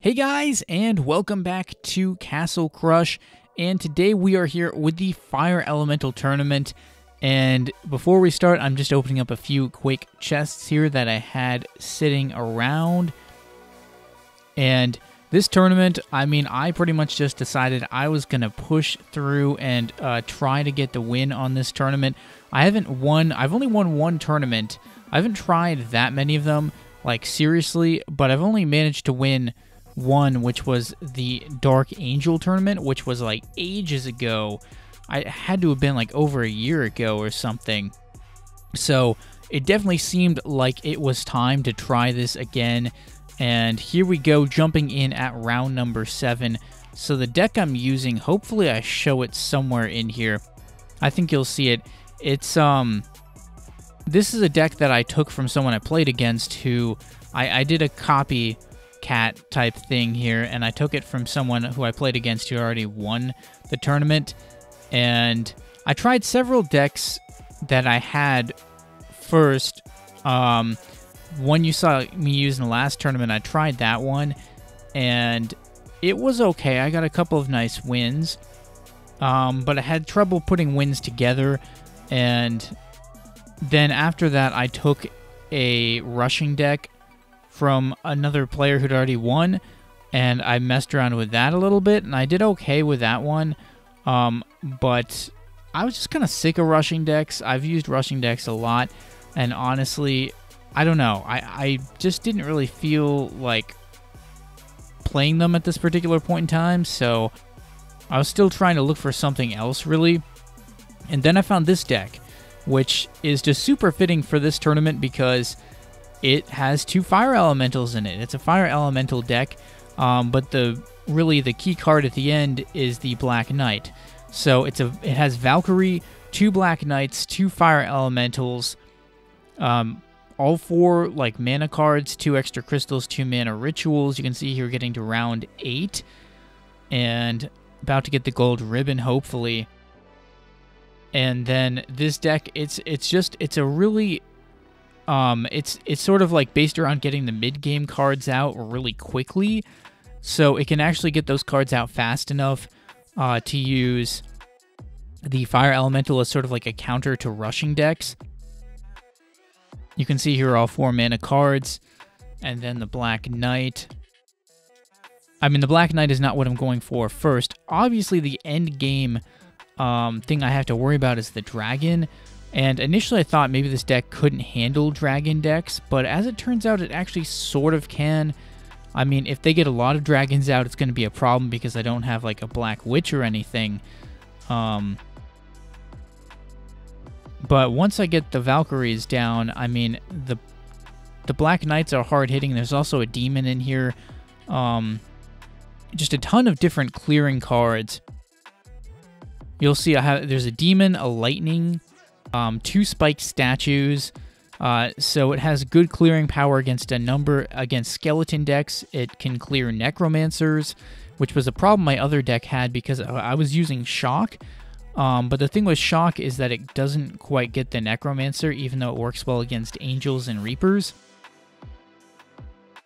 Hey guys, and welcome back to Castle Crush, and today we are here with the Fire Elemental Tournament, and before we start, I'm just opening up a few quick chests here that I had sitting around, and this tournament, I pretty much just decided I was going to push through and try to get the win on this tournament. I've only won one tournament. I haven't tried that many of them, like seriously, but I've only managed to win one, which was the Dark Angel tournament, which was like ages ago. I had to have been like over a year ago or something. So it definitely seemed like it was time to try this again. And here we go, jumping in at round number 7. So the deck I'm using, hopefully I show it somewhere in here. I think you'll see it. It's this is a deck that I took from someone I played against who I did a copy cat type thing here, and I took it from someone who I played against who already won the tournament. And I tried several decks that I had first. One you saw me use in the last tournament, I tried that one, and it was okay. I got a couple of nice wins, but I had trouble putting wins together. And then after that, I took a rushing deck from another player who'd already won, and I messed around with that a little bit, and I did okay with that one, but I was just kind of sick of rushing decks. I've used rushing decks a lot, and honestly, I don't know, I just didn't really feel like playing them at this particular point in time, so I was still trying to look for something else, really. And then I found this deck, which is just super fitting for this tournament because it has 2 fire elementals in it. It's a fire elemental deck, but really the key card at the end is the Black Knight. So it has Valkyrie, 2 Black Knights, 2 fire elementals, all 4 like mana cards, 2 extra crystals, 2 mana rituals. You can see here getting to round 8 and about to get the gold ribbon, hopefully. And then this deck, it's a really it's sort of like based around getting the mid-game cards out really quickly, so it can actually get those cards out fast enough to use the Fire Elemental as sort of like a counter to rushing decks. You can see here all 4 mana cards, and then the Black Knight. The Black Knight is not what I'm going for first. Obviously, the end game thing I have to worry about is the dragon. And initially I thought maybe this deck couldn't handle dragon decks, but as it turns out, it actually sort of can. If they get a lot of dragons out, it's going to be a problem because I don't have like a Black Witch or anything. But once I get the Valkyries down, the Black Knights are hard hitting. There's also a demon in here. Just a ton of different clearing cards. You'll see there's a demon, a lightning, 2 spiked statues, so it has good clearing power against against skeleton decks. It can clear necromancers, which was a problem my other deck had because I was using shock, but the thing with shock is that it doesn't quite get the necromancer, even though it works well against angels and reapers.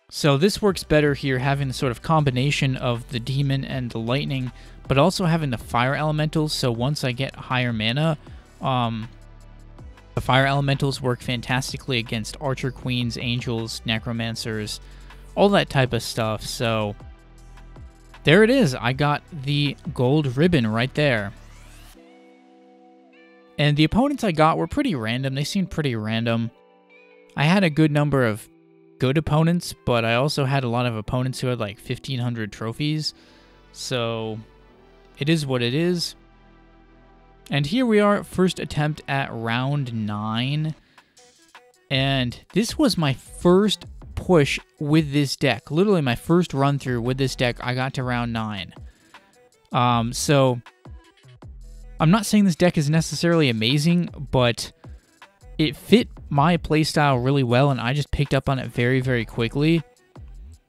So this works better here, having the sort of combination of the demon and the lightning, but also having the fire elementals. So once I get higher mana, the fire elementals work fantastically against archer queens, angels, necromancers, all that type of stuff. So there it is. I got the gold ribbon right there. And the opponents I got were pretty random. They seemed pretty random. I had a good number of good opponents, but I also had a lot of opponents who had like 1,500 trophies. So it is what it is. And here we are, first attempt at round 9. And this was my first push with this deck. Literally my first run through with this deck, I got to round 9. So I'm not saying this deck is necessarily amazing, but it fit my playstyle really well, and I just picked up on it very, very quickly. You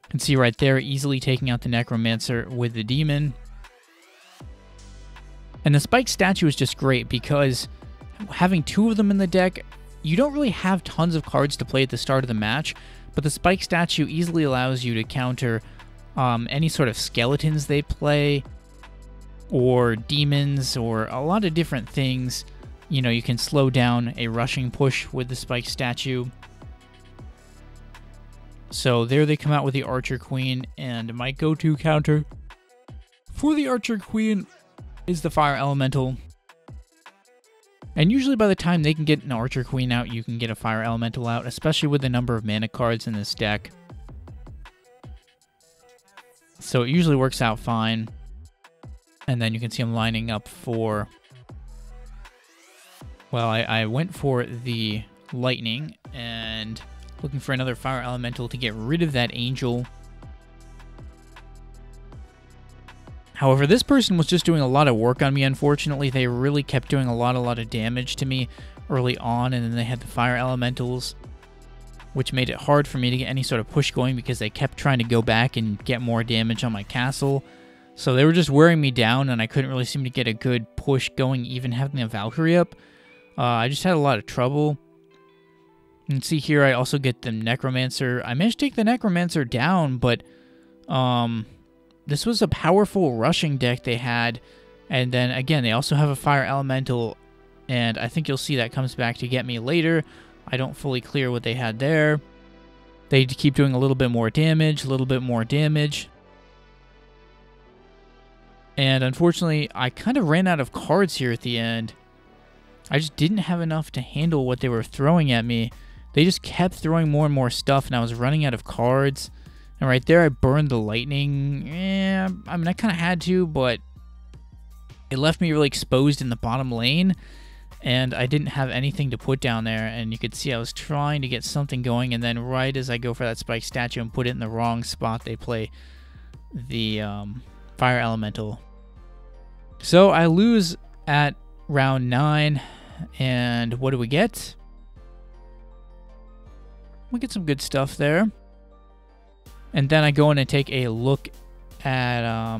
can see right there, easily taking out the necromancer with the demon. And the spike statue is just great because having 2 of them in the deck, you don't really have tons of cards to play at the start of the match, but the spike statue easily allows you to counter any sort of skeletons they play, or demons, or a lot of different things. You know, you can slow down a rushing push with the spike statue. So there they come out with the Archer Queen, and my go-to counter for the Archer Queen is the Fire Elemental. And usually by the time they can get an Archer Queen out, you can get a Fire Elemental out, especially with the number of mana cards in this deck. So it usually works out fine. And then you can see I'm lining up for... Well, I went for the Lightning, and looking for another Fire Elemental to get rid of that Angel. However, this person was just doing a lot of work on me, unfortunately. They really kept doing a lot of damage to me early on, and then they had the Fire Elementals, which made it hard for me to get any sort of push going because they kept trying to go back and get more damage on my castle. So they were just wearing me down, and I couldn't really seem to get a good push going, even having a Valkyrie up. I just had a lot of trouble. You can see here I also get the Necromancer. I managed to take the Necromancer down, but this was a powerful rushing deck they had. And then, again, they also have a Fire Elemental, and I think you'll see that comes back to get me later. I don't fully clear what they had there. They keep doing a little bit more damage, a little bit more damage. And unfortunately, I kind of ran out of cards here at the end. I just didn't have enough to handle what they were throwing at me. They just kept throwing more and more stuff, and I was running out of cards. And right there, I burned the Lightning. I mean, I kind of had to, but it left me really exposed in the bottom lane, and I didn't have anything to put down there. And you could see I was trying to get something going, and then right as I go for that Spike Statue and put it in the wrong spot, they play the Fire Elemental. So I lose at round 9, and what do we get? We get some good stuff there. And then I go in and take a look at,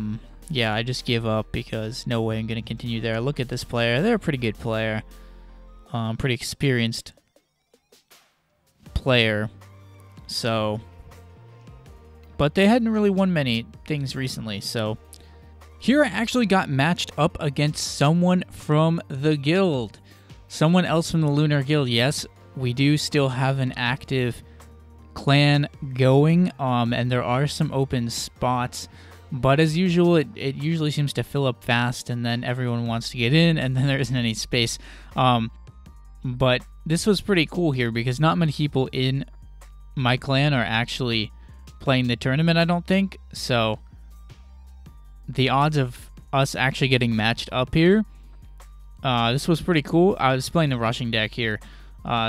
yeah, I just give up because no way I'm going to continue there. Look at this player. They're a pretty good player. Pretty experienced player. So, but they hadn't really won many things recently, so... Here I actually got matched up against someone from the guild. Someone else from the Lunar Guild. Yes, we do still have an active clan going, and there are some open spots. But as usual, it usually seems to fill up fast, and then everyone wants to get in, and then there isn't any space. But this was pretty cool here, because not many people in my clan are actually playing the tournament, I don't think. So the odds of us actually getting matched up here, this was pretty cool. I was playing the rushing deck here,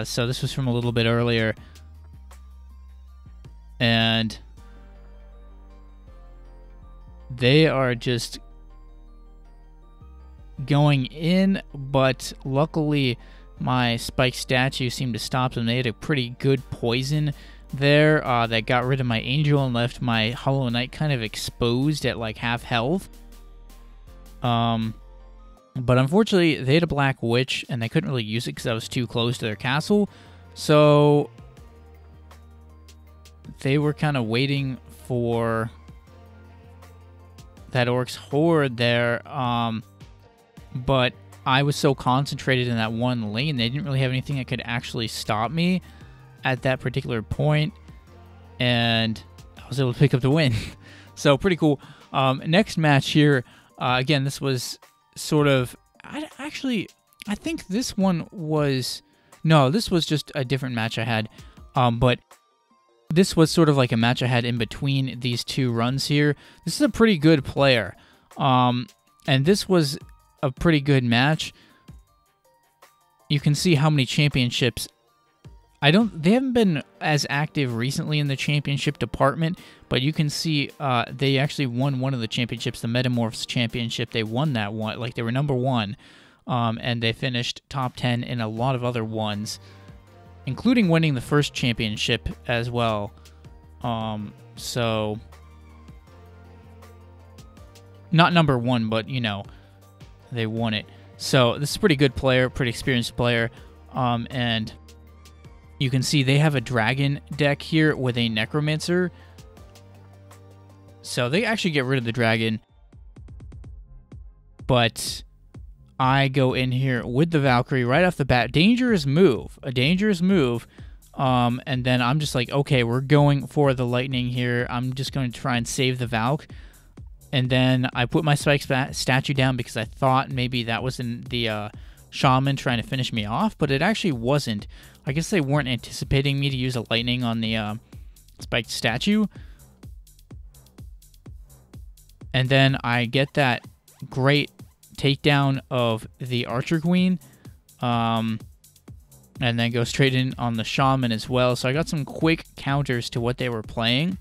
so this was from a little bit earlier. And they are just going in, but luckily my Spike Statue seemed to stop them. They had a pretty good poison there that got rid of my Angel and left my Hollow Knight kind of exposed at like half health. But unfortunately, they had a Black Witch, and they couldn't really use it because I was too close to their castle. So they were kind of waiting for that Orc's Horde there. But I was so concentrated in that one lane, they didn't really have anything that could actually stop me at that particular point, and I was able to pick up the win. So pretty cool. Next match here, again, this was sort of, I think this one was, no, this was just a different match I had, but this was sort of like a match I had in between these two runs here. This is a pretty good player, and this was a pretty good match. You can see how many championships. They haven't been as active recently in the championship department, but you can see they actually won one of the championships, the Metamorphs Championship. They won that one, like they were number 1, and they finished top 10 in a lot of other ones, including winning the first championship as well. So not number 1, but you know, they won it. So this is a pretty good player, pretty experienced player, and you can see they have a dragon deck here with a Necromancer. So they actually get rid of the dragon. But I go in here with the Valkyrie right off the bat. Dangerous move. A dangerous move. And then I'm just like, okay, we're going for the lightning here. I'm just going to try and save the Valk. And then I put my spike statue down because I thought maybe that was in the shaman trying to finish me off, but it actually wasn't. I guess they weren't anticipating me to use a lightning on the spiked statue. And then I get that great takedown of the Archer Queen. And then go straight in on the shaman as well. So I got some quick counters to what they were playing.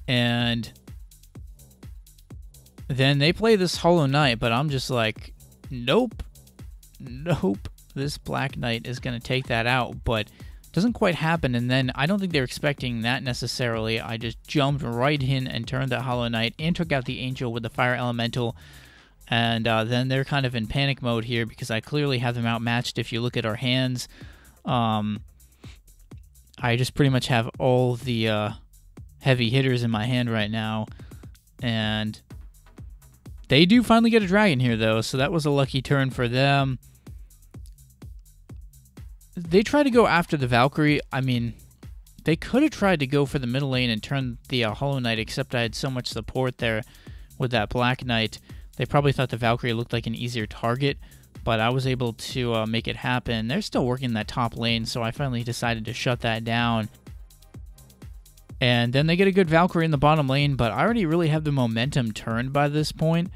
And then they play this Hollow Knight, but I'm just like, nope. This Black Knight is going to take that out, but it doesn't quite happen. And then I don't think they're expecting that necessarily. I just jumped right in and turned that Hollow Knight and took out the Angel with the Fire Elemental. And then they're kind of in panic mode here because I clearly have them outmatched. If you look at our hands, I just pretty much have all the heavy hitters in my hand right now. And they do finally get a dragon here, though, so that was a lucky turn for them. They try to go after the Valkyrie. I mean, they could have tried to go for the middle lane and turn the Hollow Knight, except I had so much support there with that Black Knight. They probably thought the Valkyrie looked like an easier target, but I was able to make it happen. They're still working that top lane, so I finally decided to shut that down. And then they get a good Valkyrie in the bottom lane, but I already really have the momentum turned by this point.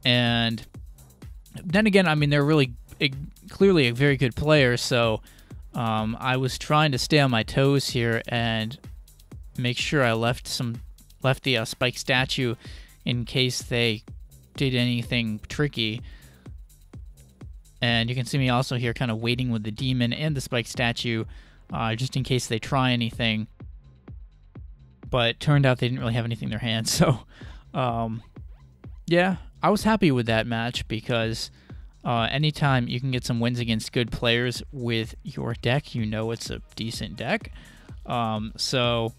And then again, I mean, they're really clearly a very good player, so I was trying to stay on my toes here and make sure I left the spike statue in case they did anything tricky. And you can see me also here kind of waiting with the demon and the spike statue just in case they try anything. But it turned out they didn't really have anything in their hands. So, yeah, I was happy with that match because anytime you can get some wins against good players with your deck, you know it's a decent deck. So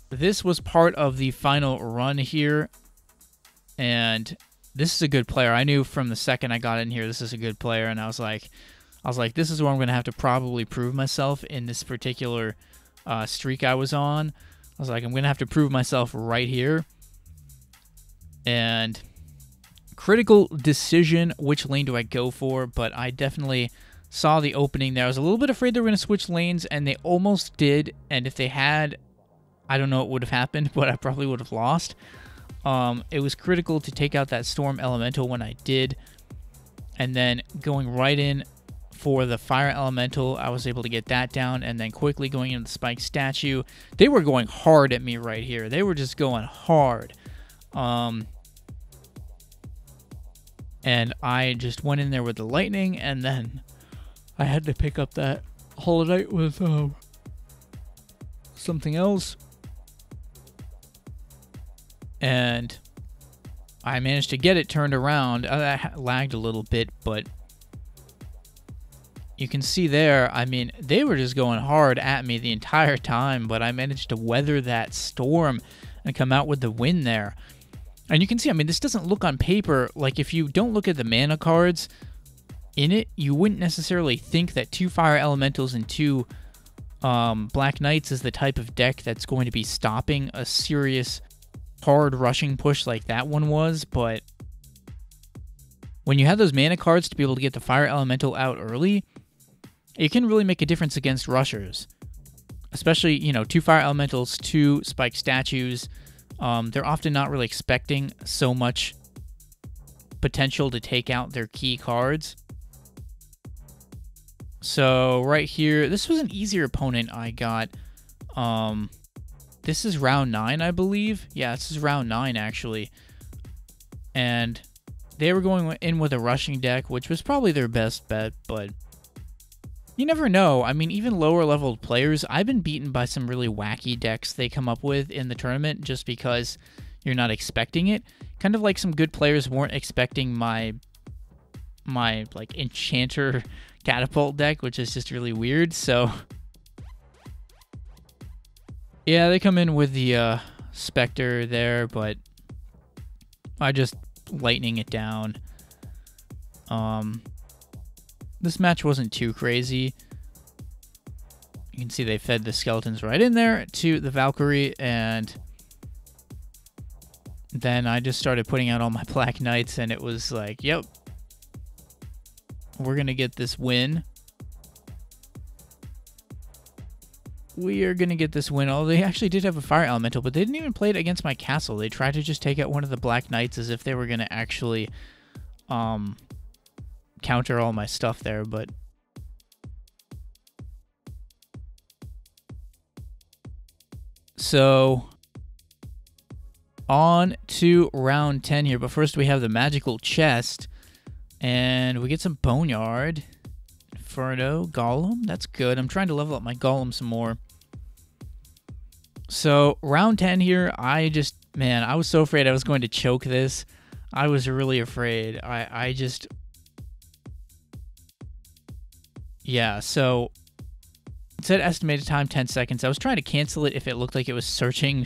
this was part of the final run here, and this is a good player. I knew from the second I got in here, this is a good player, and I was like, this is where I'm going to have to probably prove myself in this particular streak I was on. I was like, I'm going to have to prove myself right here. And critical decision, which lane do I go for? But I definitely saw the opening there. I was a little bit afraid they were going to switch lanes, and they almost did. And if they had, I don't know what would have happened, but I probably would have lost. It was critical to take out that Storm Elemental when I did. And then going right in for the Fire Elemental, I was able to get that down. And then quickly going into the Spike Statue. They were going hard at me right here. They were just going hard. And I just went in there with the lightning, and then I had to pick up that Hollow Knight with something else. And I managed to get it turned around. I lagged a little bit, but you can see there, I mean, they were just going hard at me the entire time, but I managed to weather that storm and come out with the win there. And you can see, I mean, this doesn't look on paper, like if you don't look at the mana cards in it, you wouldn't necessarily think that 2 Fire Elementals and 2 Black Knights is the type of deck that's going to be stopping a serious hard rushing push like that one was. But when you have those mana cards to be able to get the Fire Elemental out early, it can really make a difference against rushers. Especially, you know, 2 Fire Elementals, 2 Spike Statues. They're often not really expecting so much potential to take out their key cards. So right here, this was an easier opponent I got. This is round 9, I believe. Yeah, this is round 9, actually. And they were going in with a rushing deck, which was probably their best bet, but you never know. I mean, even lower-leveled players, I've been beaten by some really wacky decks they come up with in the tournament just because you're not expecting it. Kind of like some good players weren't expecting my like, Enchanter Catapult deck, which is just really weird. So Yeah, they come in with the Spectre there, but I just lightning it down. This match wasn't too crazy. You can see they fed the skeletons right in there to the Valkyrie, and then I just started putting out all my Black Knights, and it was like, yep, we're going to get this win. We are going to get this win. Oh, they actually did have a Fire Elemental, but they didn't even play it against my castle. They tried to just take out one of the Black Knights as if they were going to actually counter all my stuff there, but so on to round 10 here, but first we have the magical chest, and we get some Boneyard, Inferno, Golem. That's good. I'm trying to level up my Golem some more. So round 10 here, man, I was so afraid I was going to choke this. I was really afraid. Yeah, so it said estimated time 10 seconds. I was trying to cancel it if it looked like it was searching,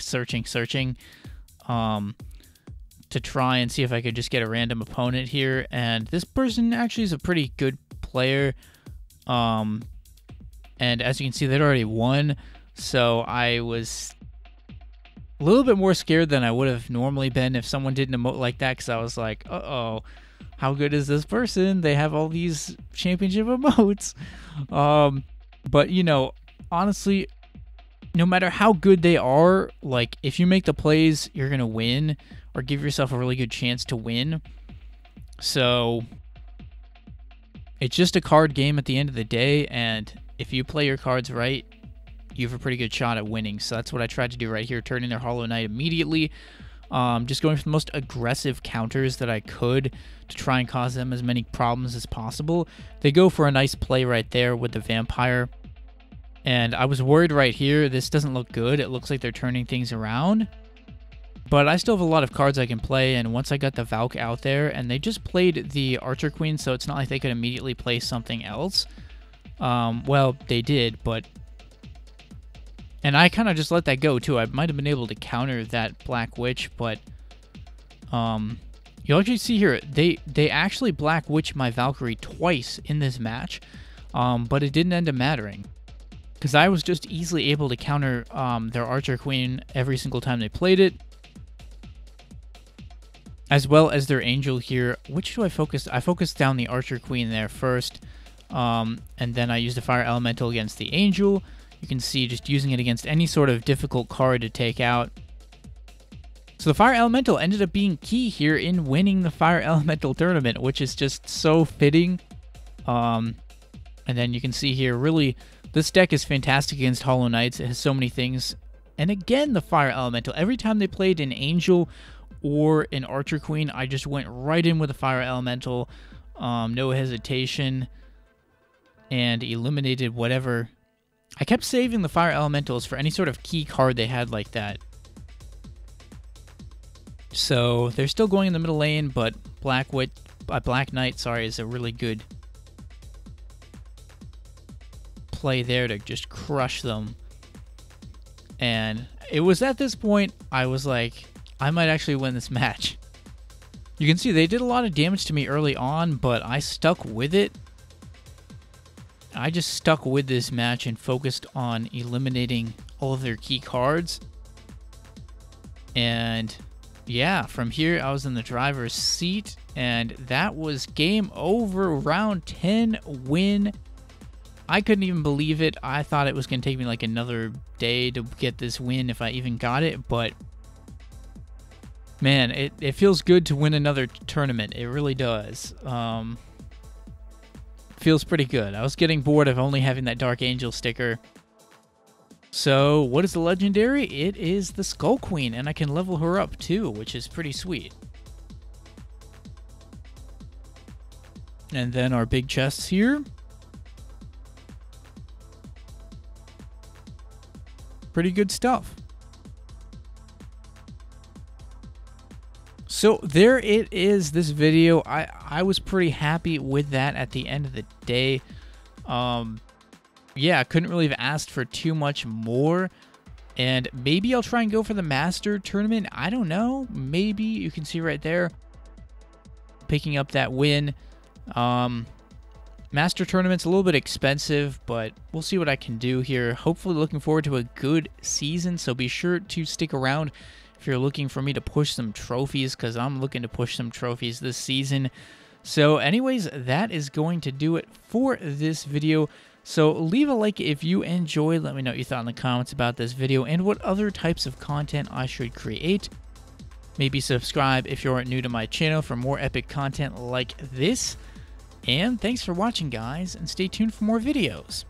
to try and see if I could just get a random opponent here. And this person actually is a pretty good player. And as you can see, they'd already won. So I was a little bit more scared than I would have normally been if someone did an emote like that, because I was like, uh-oh, how good is this person? They have all these championship emotes. But, you know, honestly, no matter how good they are, like, if you make the plays, you're going to win, or give yourself a really good chance to win. So it's just a card game at the end of the day, and if you play your cards right, you have a pretty good shot at winning. So that's what I tried to do right here, turning their Hollow Knight immediately. Just going for the most aggressive counters that I could to try and cause them as many problems as possible. They go for a nice play right there with the Vampire. And I was worried right here, this doesn't look good. It looks like they're turning things around. But I still have a lot of cards I can play, and once I got the Valk out there, and they just played the Archer Queen, so it's not like they could immediately play something else. Well, they did, but... And I kind of just let that go, too. I might have been able to counter that Black Witch, but... You'll actually see here, they actually Black Witch my Valkyrie twice in this match, but it didn't end up mattering. Because I was just easily able to counter their Archer Queen every single time they played it. As well as their Angel here. Which do I focus? I focused down the Archer Queen there first. And then I used the Fire Elemental against the Angel. You can see just using it against any sort of difficult card to take out. So the Fire Elemental ended up being key here in winning the Fire Elemental tournament, which is just so fitting. And then you can see here, really, this deck is fantastic against Hollow Knights. It has so many things. And again, the Fire Elemental. Every time they played an Angel or an Archer Queen, I just went right in with a Fire Elemental, no hesitation, and eliminated whatever. I kept saving the Fire Elementals for any sort of key card they had like that. So they're still going in the middle lane, but Black Knight, is a really good play there to just crush them. And it was at this point I was like, I might actually win this match. You can see they did a lot of damage to me early on, but I stuck with it. I just stuck with this match and focused on eliminating all of their key cards. And yeah, from here I was in the driver's seat, and that was game over. Round 10 win. I couldn't even believe it. I thought it was going to take me like another day to get this win if I even got it, but man, it feels good to win another tournament. It really does. Feels pretty good. I was getting bored of only having that Dark Angel sticker. So, what is the legendary? It is the Skull Queen, and I can level her up too, which is pretty sweet. And then our big chests here. Pretty good stuff. So there it is, this video. I was pretty happy with that at the end of the day. Yeah, I couldn't really have asked for too much more. And maybe I'll try and go for the Master Tournament. I don't know. Maybe. You can see right there. Picking up that win. Master Tournament's a little bit expensive, but we'll see what I can do here. Hopefully looking forward to a good season, so be sure to stick around if you're looking for me to push some trophies, because I'm looking to push some trophies this season. So anyways, that is going to do it for this video. So leave a like if you enjoyed. Let me know what you thought in the comments about this video and what other types of content I should create. Maybe subscribe if you're new to my channel for more epic content like this. And thanks for watching, guys, and stay tuned for more videos.